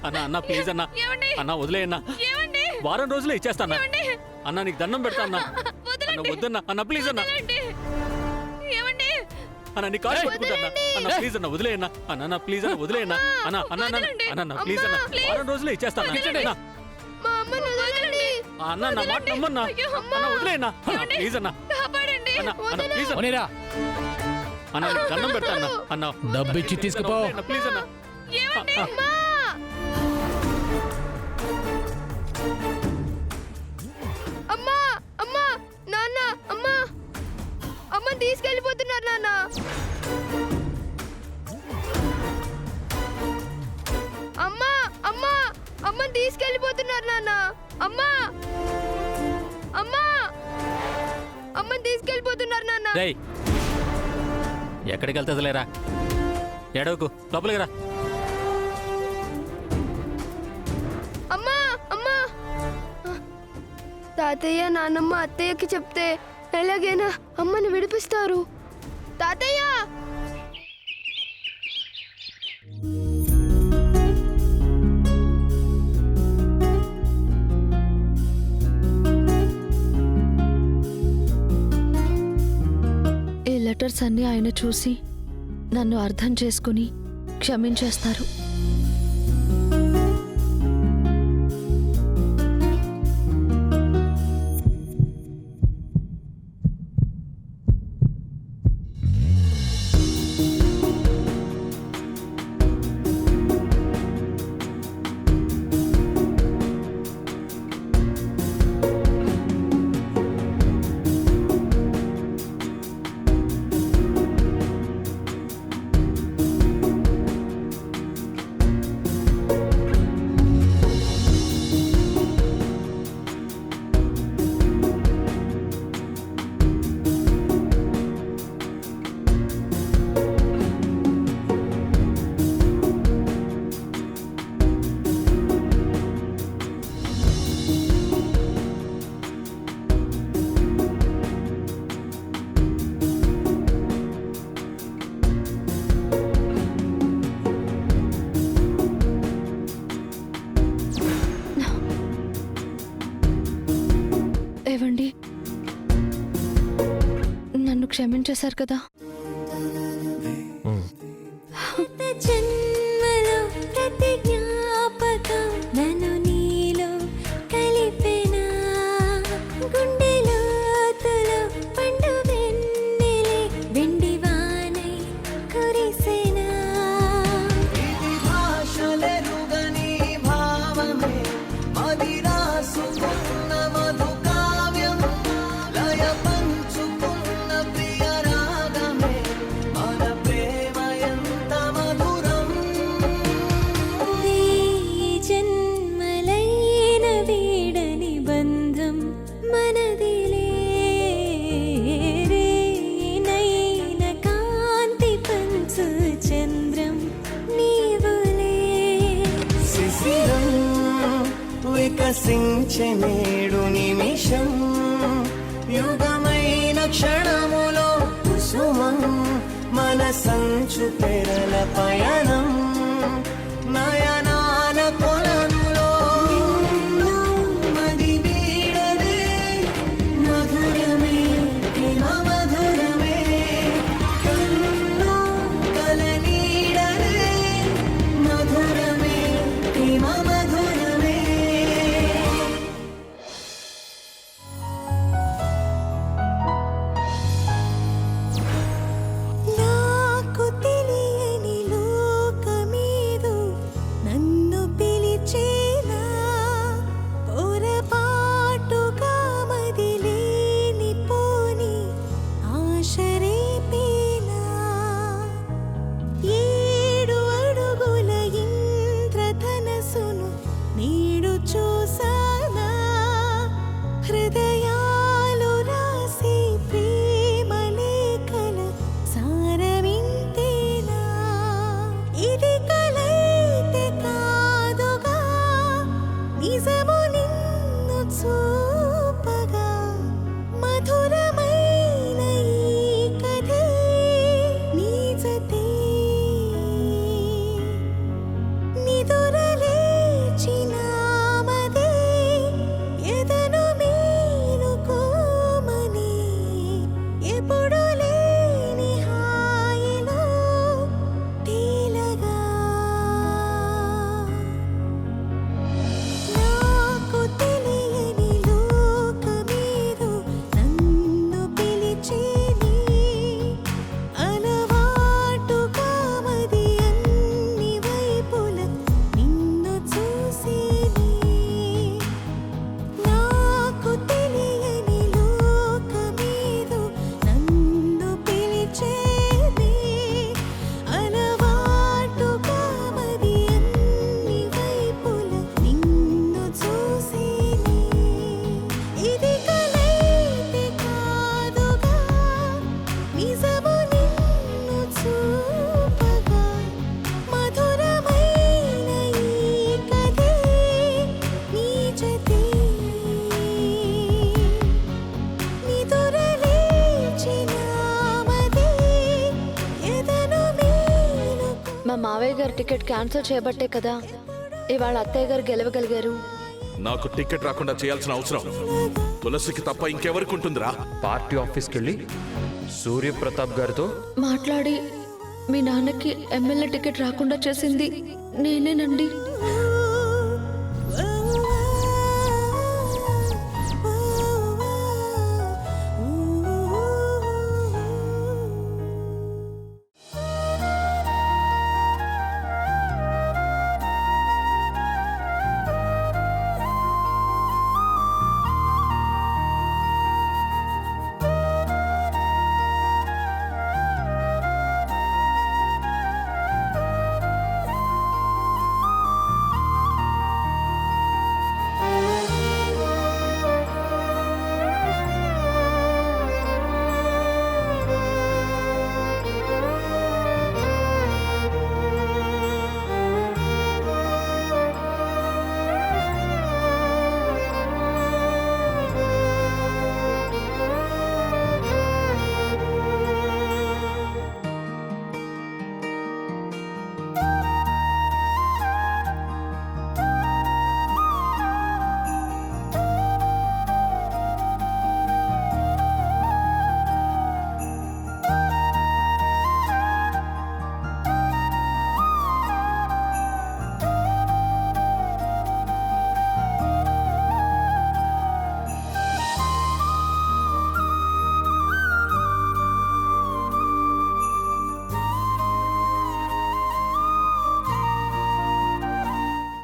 అన్న అన్న ప్లీజ్ అన్న అన్న వదిలేయన్నా వారం రోజులే ఇచ్చేస్తానా అన్న నీకు దండం పెడతా అన్న అన్న వద్దన్నా అన్న ప్లీజ్ అన్న అన్న నీ కాల్ పట్టుకుంటా అన్న ప్లీజ్ అన్న వదిలేయన్నా అన్న అన్న ప్లీజ్ అన్న వదిలేయన్నా అన్న అన్న అన్న అన్న ప్లీజ్ అన్న వారం రోజులే ఇచ్చేస్తాను అన్న నా మాట నమ్మన్నా అన్న వదిలేయన్నా ప్లీజ్ అన్న అన్న అన్న ప్లీజ్ అన్న అన్న నీకు దండం పెడతా అన్న అన్న డబ్బు ఇచ్చి తీసుకుపో ప్లీజ్ అన్న అమ్మా అమ్మా నాన్న అమ్మా అమ్మ తీసుకెళ్ళిపోతున్నారు నాన్న అమ్మా అమ్మా అమ్మ తీసుకెళ్ళిపోతున్నారు నాన్న అమ్మా అమ్మా అమ్మ తీసుకెళ్ళిపోతున్నారు నాన్న రేయ్ ఎక్కడికి వెళ్తుంది లేరా ఎడవకు లోపలికి రా అమ్మా అమ్మా తాతయ్య నాన్నమ్మ అత్తయ్యకి చెప్తే ఎలాగైనా అమ్మని విడిపిస్తారు తాతయ్య ఈ లెటర్స్ అన్నీ ఆయన చూసి నన్ను అర్థం చేసుకుని క్షమించేస్తారు. ఏవండి నన్ను క్షమించేశారు కదా? వికసించెనేడు నిమిషం యుగమైన క్షణములో కుసుమం మనసంచు పెరల పయనం నయనాల కొలనులో మది వీడదే మధురమే ప్రేమ మధురమే కన్ను కల నీడదే మధురమే ప్రేమ మధురమే. నిదురలే టికెట్ క్యాన్సిల్ చేయబట్టే కదా ఇవాళ అత్తయ్య గారు గెలవగలిగారు. నాకు టికెట్ రాకుండా చేయాల్సిన అవసరం తులసికి తప్ప ఇంకెవరికి ఉంటుందిరా? పార్టీ ఆఫీస్కి వెళ్ళి సూర్యప్రతాప్ గారితో మాట్లాడి మీ నాన్నకి ఎమ్మెల్యే టికెట్ రాకుండా చేసింది నేనేనండి.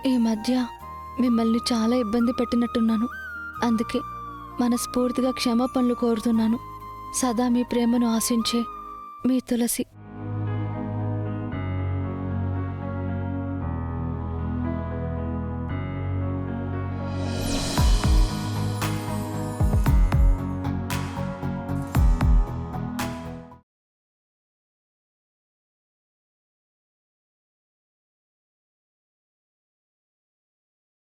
ఈ మధ్య మిమ్మల్ని చాలా ఇబ్బంది పెట్టినట్టున్నాను. అందుకే మనస్ఫూర్తిగా క్షమాపణలు కోరుతున్నాను. సదా మీ ప్రేమను ఆశించే మీ తులసి.